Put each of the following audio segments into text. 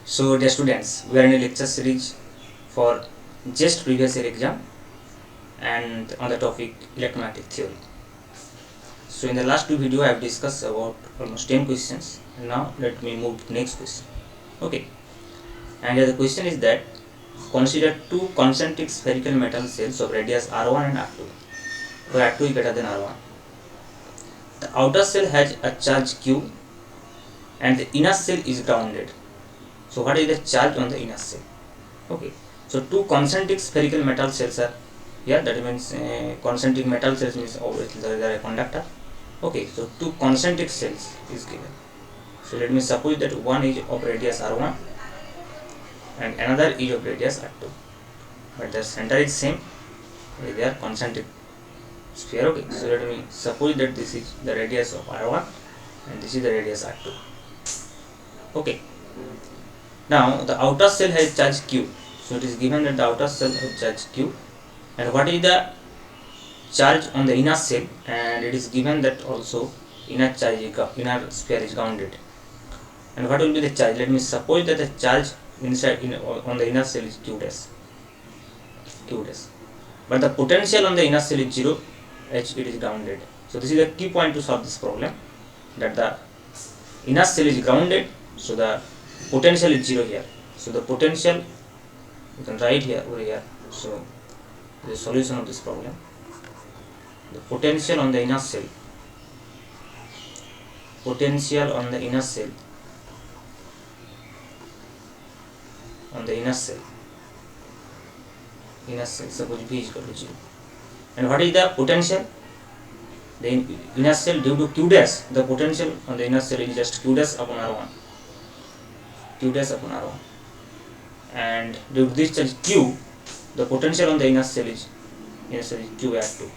So dear students, we are in a lecture series for just previous year exam and on the topic electromagnetic theory. So in the last two video I have discussed about almost 10 questions, and now let me move to next question. Okay, and the question is that consider two concentric spherical metal cells of radius r1 and r2, where r2 is greater than r1. The outer cell has a charge q and the inner cell is grounded. So what is the charge on the inner cell? Okay, so two concentric spherical metal cells are here. That means concentric metal cells means obviously they are a conductor. Okay, so two concentric cells is given. So let me suppose that one is of radius r1 and another is of radius r2, but the center is same. They are concentric sphere. Okay, so let me suppose that this is the radius of r1 and this is the radius r2. Okay, now the outer cell has charge q. So it is given that the outer cell has charge q, and what is the charge on the inner cell, and it is given that also inner sphere is grounded. And what will be the charge? Let me suppose that the charge on the inner cell is q dash, but the potential on the inner cell is 0, h it is grounded. So this is the key point to solve this problem, that the inner cell is grounded, so the potential is 0 here. So the potential you can write here over here. So the solution of this problem, the potential on the inner cell, suppose V is equal to 0. And what is the potential? The inner cell due to q dash, the potential on the inner cell is just q dash upon r1, and due to this charge q, the potential on the inner cell is q by r2,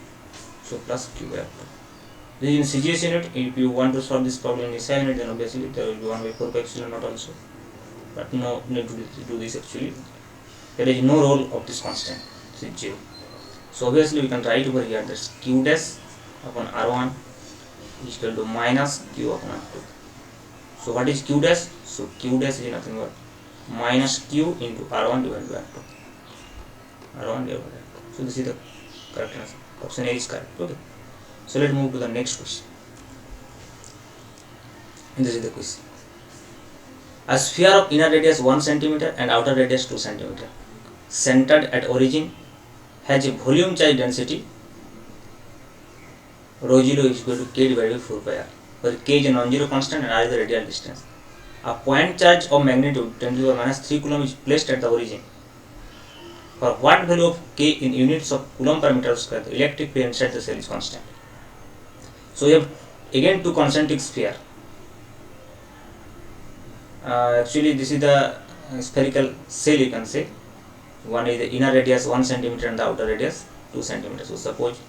so plus q by r2. This is in CGS unit. If you want to solve this problem in SI unit, then obviously there will be 1 by 4 pi epsilon naught also, but no need to do this. Actually there is no role of this constant, this is 0. So obviously we can write over here that q dash upon r1 is equal to minus q upon r2. So what is q dash? So q dash is nothing but minus q into r1 divided by r2. So this is the correct answer. Option A is correct. Okay, so let's move to the next question. And this is the question. A sphere of inner radius 1 cm and outer radius 2 cm, centered at origin, has a volume charge density rho 0 is equal to k divided by 4 pi r, where k is a non-zero constant and r is the radial distance. A point charge of magnitude 10 to the minus 3 coulomb is placed at the origin. For what value of k in units of coulomb per meter square, the electric field inside the cell is constant. So we have again two concentric sphere. Actually this is the spherical cell, you can say. One is the inner radius 1 cm and the outer radius 2 cm. So suppose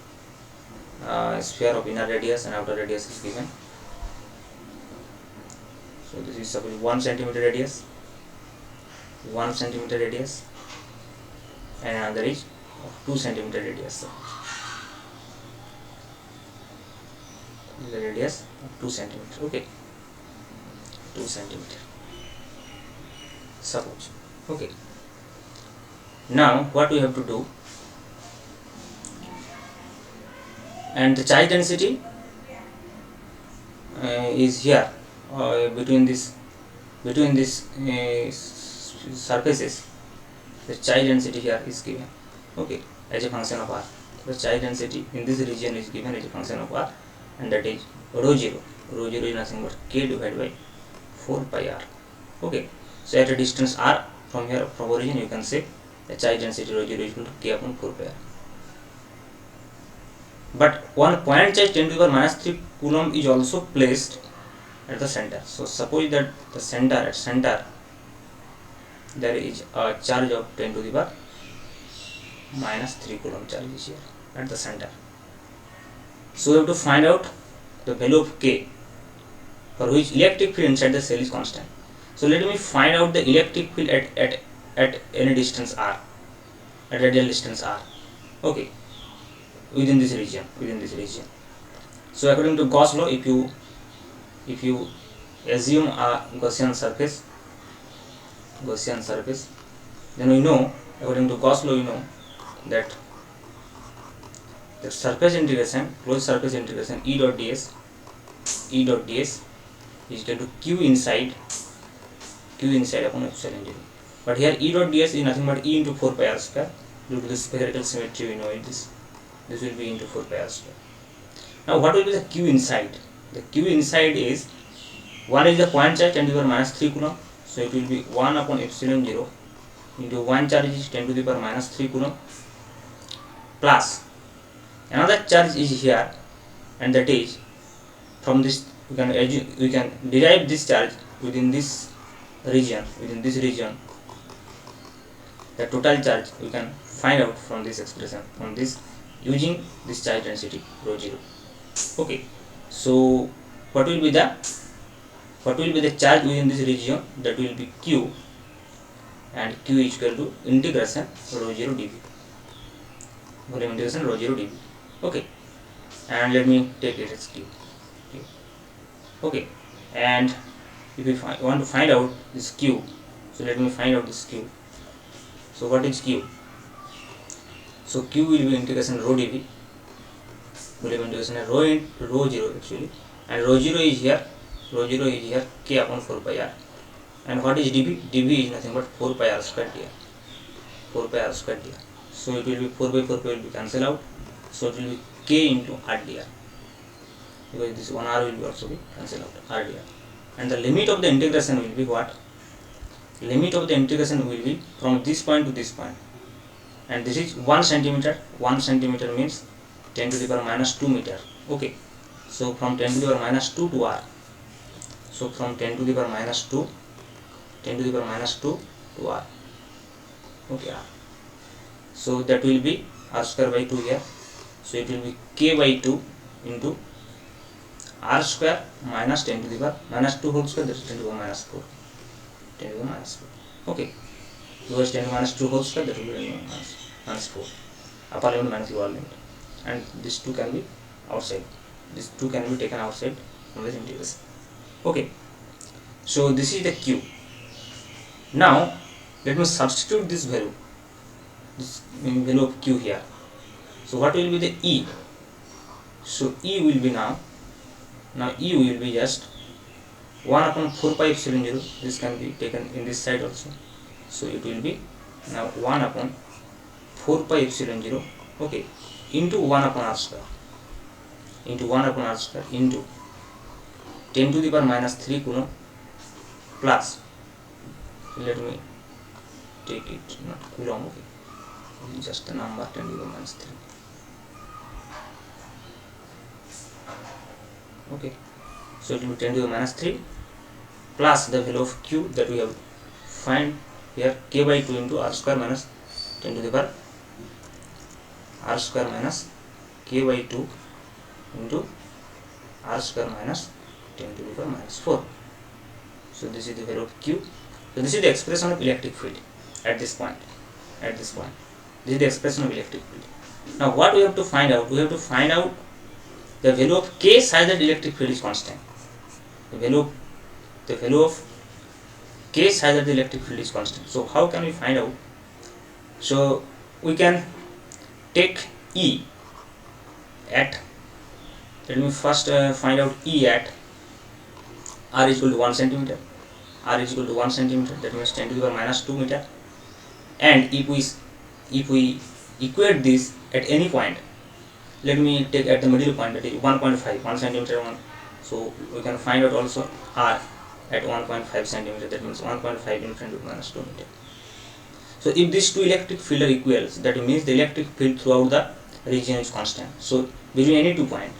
sphere of inner radius and outer radius is given. So this is suppose 1 cm radius, and another is of 2 cm radius. This is the radius of 2 cm. Okay, 2 cm. Suppose. Okay. Now what we have to do? And the charge density is here between these surfaces. The charge density here is given, okay, as a function of r. The charge density in this region is given as a function of r, and that is rho 0. Rho 0 is nothing but k divided by 4 pi r. Okay, so at a distance r from here, from origin, you can say the charge density rho 0 is equal to k upon 4 pi r. But one point charge 10 to the power minus 3 coulomb is also placed at the center. So suppose that the center there is a charge of 10 to the power minus 3 coulomb charge is here at the center. So we have to find out the value of k, for which electric field inside the cell is constant. So let me find out the electric field at any distance r, at radial distance r. Okay, within this region. So according to Gauss law, if you assume a Gaussian surface Gaussian surface. Then we know, according to Gauss law, we know that the surface integration, closed surface integration E dot ds is equal to q inside upon epsilon 0. But here E dot ds is nothing but E into 4 pi r square. Due to the spherical symmetry, we know it, this will be into 4 pi r square. Now what will be the q inside? The q inside is, one is the point charge 10 to the power minus 3 coulomb, so it will be 1 upon epsilon 0 into one charge is 10 to the power minus 3 coulomb, plus another charge is here, and that is from this we can derive this charge within this region. The total charge we can find out from this expression, from this, using this charge density rho 0. Okay, so what will be the charge within this region? That will be q, and q is equal to integration rho 0 dV, volume integration rho 0 dV. Okay, and let me take it as q. Okay, and if we want to find out this q, so let me find out this q. So what is q? So q will be integration rho dV, volume integration rho 0 actually, and rho 0 is here, k upon 4 pi r. And what is dV? dV is nothing but 4 pi r square dr. So it will be 4 by 4 pi will be cancelled out, so it will be k into r dr, because this 1 r will be also be cancelled out, r dr. And the limit of the integration will be what? Limit of the integration will be from this point to this point, and this is 1 centimeter. 1 centimeter means 10 to the power minus 2 meter. Okay, so from 10 to the power minus 2 to r. So from 10 to the power minus 2 to r. Okay, r. So that will be r square by 2 here. So it will be k by 2 into r square minus 10 to the power minus 2 whole square, that is 10 to the power minus 4. 10 to the power minus 4. Okay, because 10 to the minus 2 whole square, that will be 10 to the power minus 4. Upper limit minus lower limit, and these two can be outside. These two can be taken outside from this integration. Okay, so this is the q. Now let me substitute this value of q here. So what will be the E? So E will be now E will be just 1 upon 4 pi epsilon 0. This can be taken in this side also. So it will be now 1 upon 4 pi epsilon 0. Okay, into 1 upon r square. Into 10 to the power minus 3 coulomb, plus, let me take it not coulomb. Okay, just a number, 10 to the power minus 3. Okay, so it will be 10 to the minus 3 plus the value of q that we have find here, k by 2 into r square minus 10 to the power r square minus k by 2 into r square minus 10 to the power minus 4. So this is the value of q. So this is the expression of electric field at this point. This is the expression of electric field. Now what we have to find out? We have to find out the value of k such that electric field is constant. The value of k such that the electric field is constant. So how can we find out? So we can take E at, let me first find out E at r is equal to 1 centimeter. That means 10 to the power minus 2 meter. And if we equate this at any point, let me take at the middle point, that is 1.5, 1 centimeter 1. So we can find out also r at 1.5 centimeter. That means 1.5 into 10 to the minus 2 meter. So if these two electric field are equals, that means the electric field throughout the region is constant. So between any 2 points,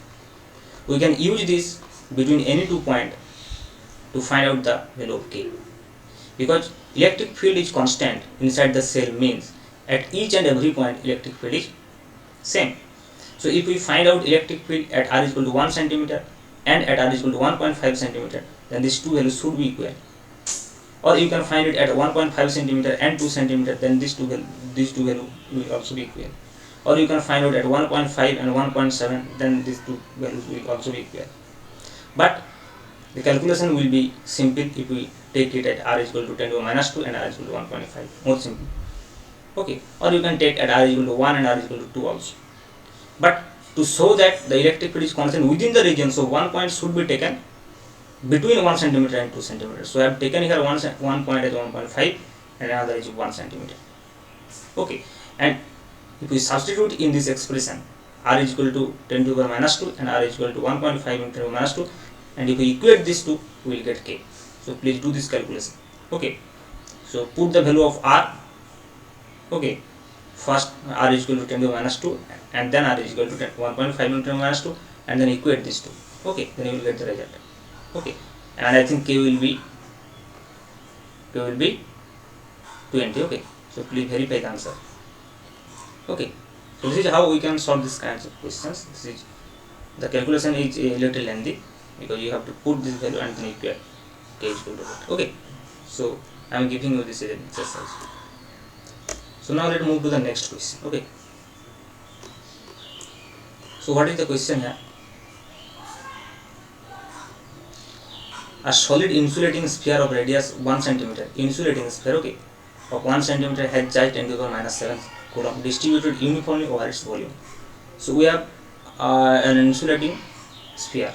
we can use this between any 2 points to find out the value of k, because electric field is constant inside the cell, means at each and every point electric field is same. So if we find out electric field at r is equal to 1 centimeter and at r is equal to 1.5 centimeter, then these two values should be equal. Or you can find it at 1.5 centimeter and 2 centimeter, then these two values will also be equal. Or you can find out at 1.5 and 1.7, then these two values will also be equal. But the calculation will be simple if we take it at r is equal to 10 to the minus 2 and r is equal to 1.5, more simple. Okay, or you can take at r is equal to 1 and r is equal to 2 also. But to show that the electric field is constant within the region, so one point should be taken between 1 centimeter and 2 centimeters. So I have taken here one point as 1.5 and another is 1 centimeter. Okay, and if we substitute in this expression, r is equal to 10 to the power minus 2 and r is equal to 1.5 into 10 to the minus 2, and if we equate these two, we will get k. So please do this calculation. Okay, so put the value of r. Okay, first r is equal to 10 to the minus 2 and then r is equal to 1.5 into 10 to the minus 2, and then equate these two. Okay, then you will get the result. Okay, and I think k will be 20. Okay, so please verify the answer. Okay, so this is how we can solve this kinds of questions. This is the calculation is a little lengthy because you have to put this value and then equate k is equal to what. Okay, so I am giving you this as an exercise. So now let's move to the next question. Okay, so what is the question here? A solid insulating sphere of radius 1 centimeter, insulating sphere, okay, of 1 centimeter has charge 10 to the power minus 7 coulomb distributed uniformly over its volume. So we have an insulating sphere,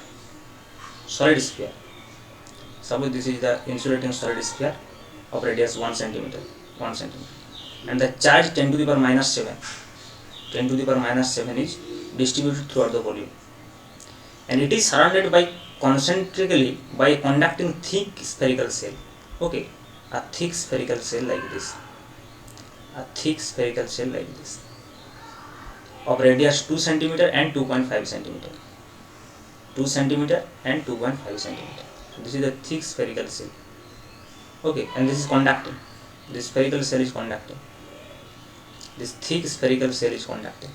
solid sphere. Suppose this is the insulating solid sphere of radius 1 centimeter, and the charge 10 to the power minus 7, 10 to the power minus 7 is distributed throughout the volume, and it is surrounded by concentrically by a conducting thick spherical shell. Okay, a thick spherical shell like this, a thick spherical shell like this of radius 2 centimeter and 2.5 centimeter, 2 centimeter and 2.5 centimeter. So this is the thick spherical shell. Okay, and this is conducting. This spherical shell is conducting. This thick spherical shell is conducting.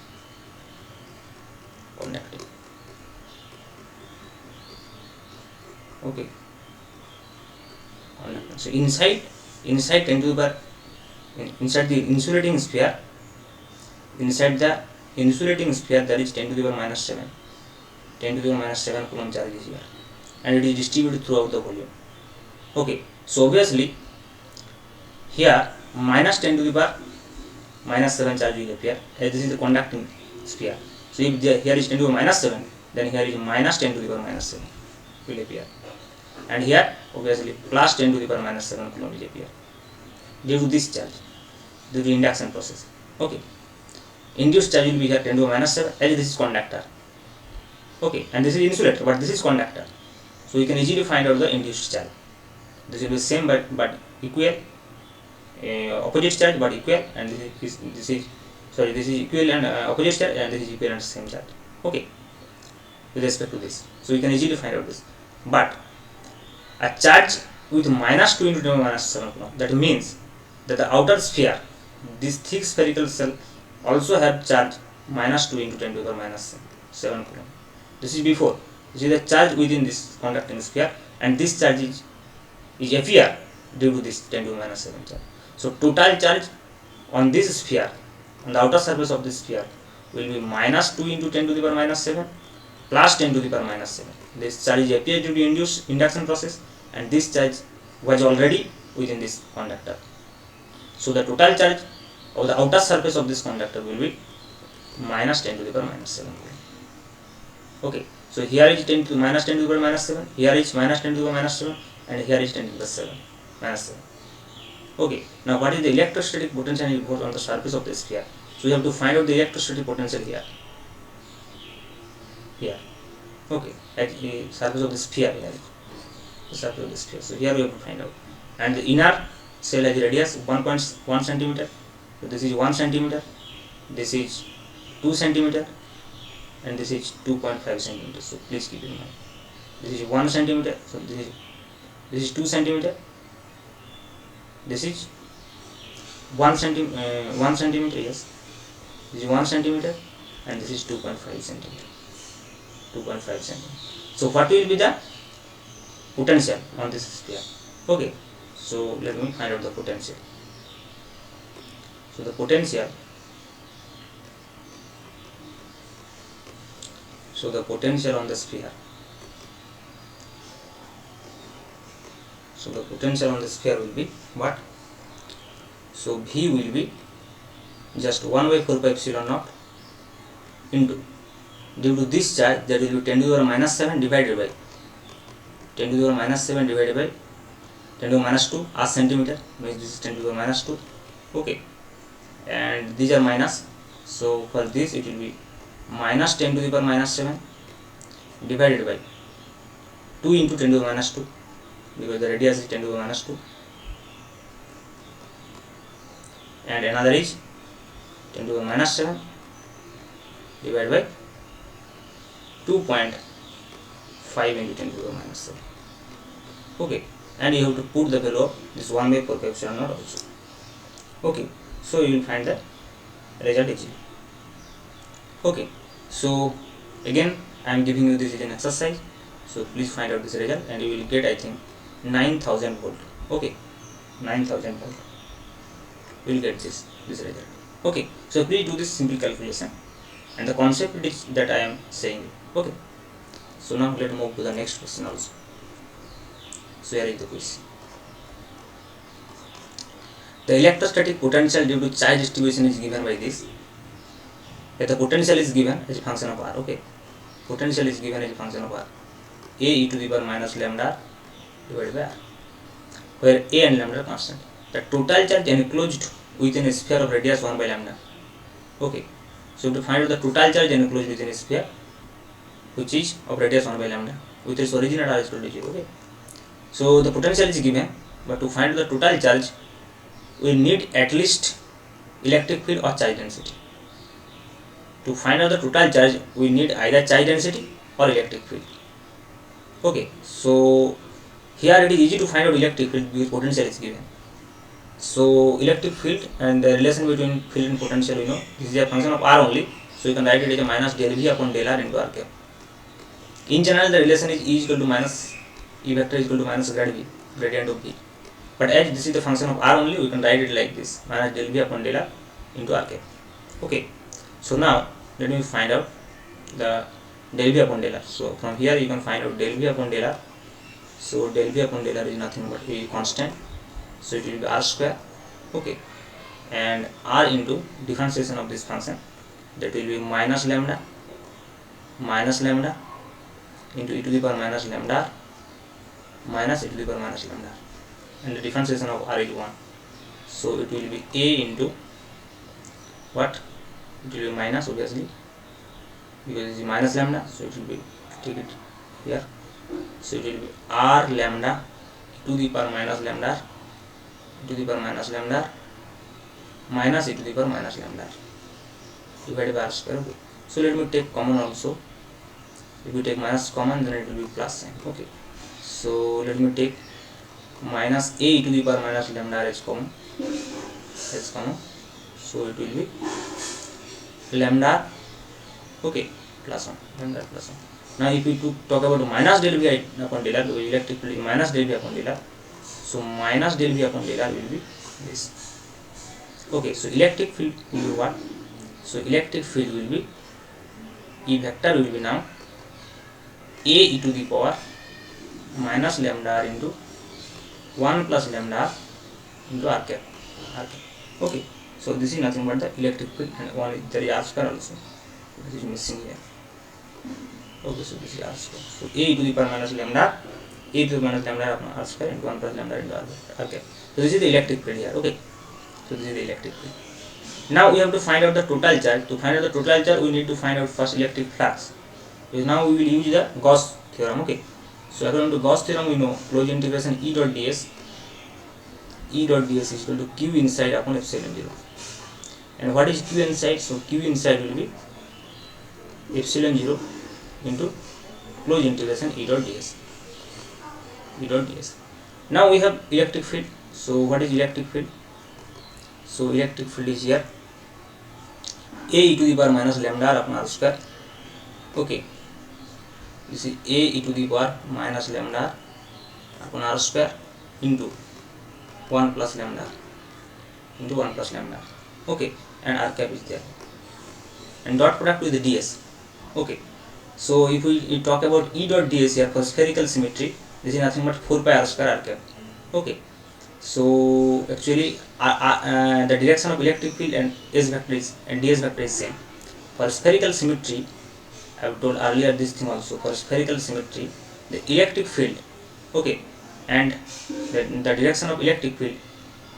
Okay. So inside 10 to the power, inside the insulating sphere, there is 10 to the power minus 7, 10 to the power minus 7 coulomb charge is here, and it is distributed throughout the volume. Okay, so obviously here minus 10 to the power minus 7 charge will appear, as this is the conducting sphere. So if here is 10 to the power minus 7, then here is minus 10 to the power minus 7 will appear, and here obviously plus 10 to the power minus 7 coulomb will appear due to this charge, due to induction process. Okay, induced charge will be here 10 to the minus 7, as this is conductor. Okay, and this is insulator, but this is conductor. So you can easily find out the induced charge. This will be same but equal, opposite charge but equal, and this is equal and opposite charge, and this is equal and same charge. Okay, with respect to this, so you can easily find out this. But a charge with minus 2 into 10 to the minus 7 coulomb, that means that the outer sphere, this thick spherical shell, also have charge minus 2 into 10 to the power minus 7 coulomb. This is before. This is the charge within this conducting sphere, and this charge is appear due to this 10 to the minus 7 charge. So total charge on this sphere, on the outer surface of this sphere, will be minus 2 into 10 to the power minus 7 plus 10 to the power minus 7. This charge appears due to induction process, and this charge was already within this conductor. So the total charge of the outer surface of this conductor will be minus 10 to the power minus 7. Okay, so here is 10 to minus 10 to the power minus 7, here is minus 10 to the power minus 7, and here is 10 to the power 7 minus 7. Okay, now what is the electrostatic potential involved on the surface of the sphere? So you have to find out the electrostatic potential here. Okay, at the surface of the sphere, the surface of the sphere. So here we have to find out, and the inner shell has radius 1.1 centimeter. So this is 1 centimeter, this is 2 centimeter, and this is 2.5 centimeter. So please keep in mind, this is 1 centimeter. So this is 2 centimeter. This is 1 centimeter. Yes, this is 1 centimeter, and this is 2.5 centimeter. 2.5 centimeter. So what will be the potential on this sphere? Okay, so let me find out the potential. So the potential. So the potential on the sphere. So the potential on the sphere will be what? So V will be just 1 by 4 pi epsilon naught into, due to this charge, that will be 10 to the power minus 7 divided by 10 to the power minus 7 divided by 10 to the power minus 2 as centimeter, means this is 10 to the power minus 2. Okay, and these are minus, so for this it will be minus 10 to the power minus 7 divided by 2 into 10 to the power minus 2, because the radius is 10 to the power minus 2, and another is 10 to the power minus 7 divided by 2.5 into 10 to the power minus 7. Okay, and you have to put the value of this 1 by 4 pi epsilon naught also. Okay, so you will find the result easily. Okay, so again I am giving you this is an exercise, so please find out this result and you will get, I think, 9000 volt. Okay, 9000 volt, you will get this result. Okay, so please do this simple calculation and the concept is that I am saying. Okay, so now let us move to the next question also. So here is the question. The electrostatic potential due to charge distribution is given by this. The potential is given as a function of R. Okay, potential is given as a function of R, A e to the power minus lambda divided by R, where A and lambda are constant. The total charge enclosed within a sphere of radius 1 by lambda. Okay, so to find out the total charge enclosed within a sphere which is of radius 1 by lambda with its origin at R is equal to 0. Okay, so the potential is given, but to find the total charge we need at least electric field or charge density. To find out the total charge we need either charge density or electric field. Okay, so here it is easy to find out electric field because potential is given. So electric field and the relation between field and potential, we know this is a function of R only, so you can write it as a minus del V upon del R into R cap. In general the relation is E equal to minus E vector is equal to minus grad V, gradient of V, but as this is the function of R only, we can write it like this, minus del V upon del R into R cap. Okay, so now let me find out the del V upon del R. So from here you can find out del V upon del R. So del V upon del R is nothing but a constant, so it will be R square. Okay, and R into differentiation of this function, that will be minus lambda into e to the power minus lambda minus e to the power minus lambda, and the differentiation of R is 1, so it will be A into what? It will be minus, obviously, because it is minus lambda, so it will be, take it here, so it will be R lambda to the power minus lambda to the power minus lambda minus e to the power minus lambda divided by R square. Okay, so let me take common also. If you take minus common, then it will be plus sign. Okay, so let me take minus A e to the power minus lambda as common, so it will be lambda, okay, plus 1, lambda plus 1. Now if we talk about minus del V upon del R, because electric field is minus del V upon del R, so minus del V upon del R will be this. Okay, so electric field will be what? So electric field will be, E vector will be now A e to the power minus lambda R into 1 plus lambda R into R cap. Okay, so this is nothing but the electric field, and one is there is R square also, this is missing here. Okay, so this is R square, so A e to the power minus lambda A to the minus lambda upon R square into 1 plus lambda into R cap. So this is the electric field here. Okay, so this is the electric field. Now we have to find out the total charge. To find out the total charge, we need to find out first electric flux. Because now we will use the Gauss theorem. Okay, so according to Gauss theorem, we know closed integration E dot ds is equal to Q inside upon epsilon 0. And what is Q inside? So Q inside will be epsilon 0 into closed integration E dot ds. Now we have electric field. So what is electric field? So electric field is here A e to the power minus lambda R upon R square. Okay, this is A e to the power minus lambda R upon R square into 1 plus lambda into 1 plus lambda. Okay, and R cap is there, and dot product with the ds. Okay, so if we talk about E dot ds here for spherical symmetry, this is nothing but 4 pi R square R cap. Okay, so actually the direction of electric field and S vector is and ds vector is same. For spherical symmetry, I have told earlier this thing also. For spherical symmetry, the electric field, okay, and the direction of electric field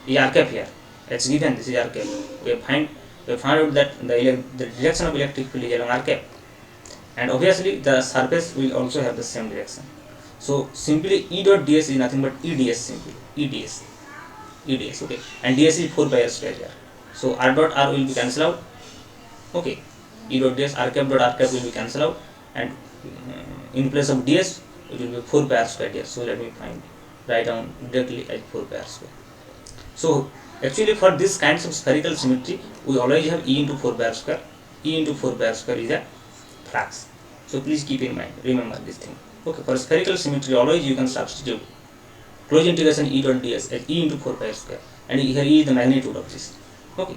is r cap here. It's given this is r cap. We find out that the direction of electric field is along r cap, and obviously the surface will also have the same direction. So simply E dot ds is nothing but EDS simply EDS, okay, and ds is 4 pi r square here. So r dot r will be cancelled out, okay, E dot ds r cap dot r cap will be cancelled out, and in place of ds it will be 4 pi r square here. So let me write down directly as 4 pi r square. So actually for this kinds of spherical symmetry we always have E into 4 pi r square. E into 4 pi r square is a flux. So please keep in mind, remember this thing. Okay, for spherical symmetry always you can substitute closed integration E dot ds as E into 4 pi r square, and here E is the magnitude of this. Okay,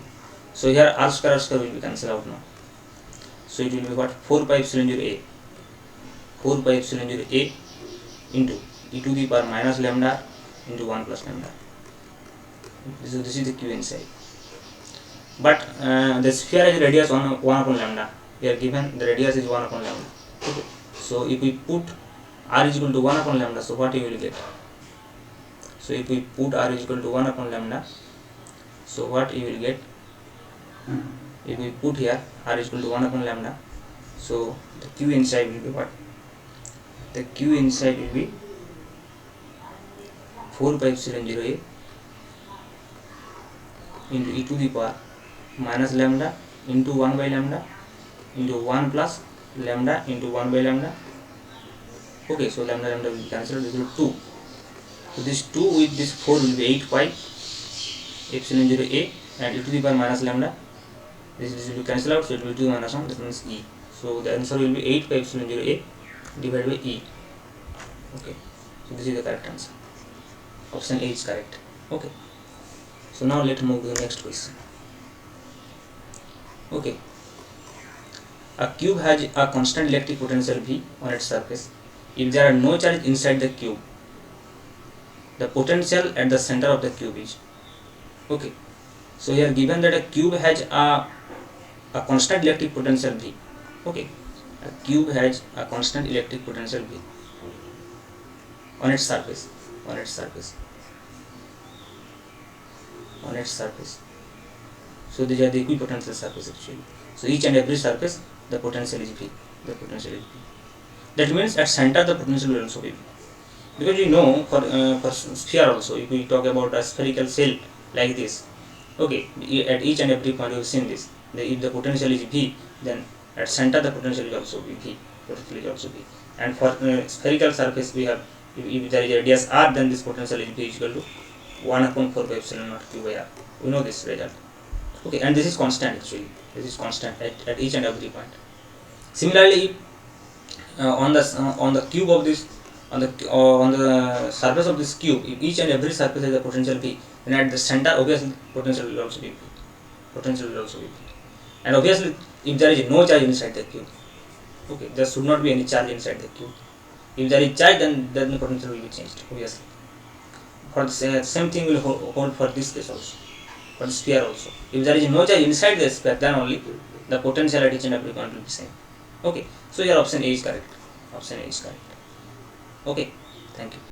so here r square will be cancelled out now. So it will be what, 4 pi epsilon 0 a, 4 pi epsilon 0 a into e to the power minus lambda into 1 plus lambda. This is the q inside. But the sphere has radius 1 upon lambda. We are given the radius is 1 upon lambda. Okay. So if we put r is equal to 1 upon lambda, so what you will get? So if we put r is equal to 1 upon lambda, so what you will get? If we put here r is equal to 1 upon lambda, so the q inside will be what? The q inside will be 4 pi epsilon 0 a into e to the power minus lambda into 1 by lambda into 1 plus lambda into 1 by lambda. Okay, so lambda will be cancelled, this will be 2. So this 2 with this 4 will be 8 pi epsilon 0 a, and e to the power minus lambda, this will be cancelled out, so it will be 2 minus 1, that means e. So the answer will be 8 pi epsilon 0 a divided by e. Okay, so this is the correct answer. Option A is correct. Okay, so now let's move to the next question. Okay, a cube has a constant electric potential V on its surface. If there are no charge inside the cube, the potential at the center of the cube is. Okay, so here given that a cube has a constant electric potential V. Okay, a cube has a constant electric potential V on its surface. So these are the equipotential surface actually. So each and every surface the potential is V. That means at center the potential will also be V. Because you know for sphere also, if we talk about a spherical shell like this, okay, at each and every point you have seen this. If the potential is V, then at center the potential will also be V. And for spherical surface we have, if there is a radius r, then this potential is V is equal to 1 upon 4 pi epsilon naught q by r. We know this result. Okay, and this is constant actually. This is constant at each and every point. Similarly, on the cube of this, on the surface of this cube, if each and every surface has a potential V, then at the center obviously potential will also be V. And obviously, if there is no charge inside the cube, okay, there should not be any charge inside the cube. If there is charge, then the potential will be changed. Obviously, for the same thing will hold for this case also, for the sphere also. If there is no charge inside the sphere, then only the potential at each and every point will be same. Okay, so your option A is correct. Okay, thank you.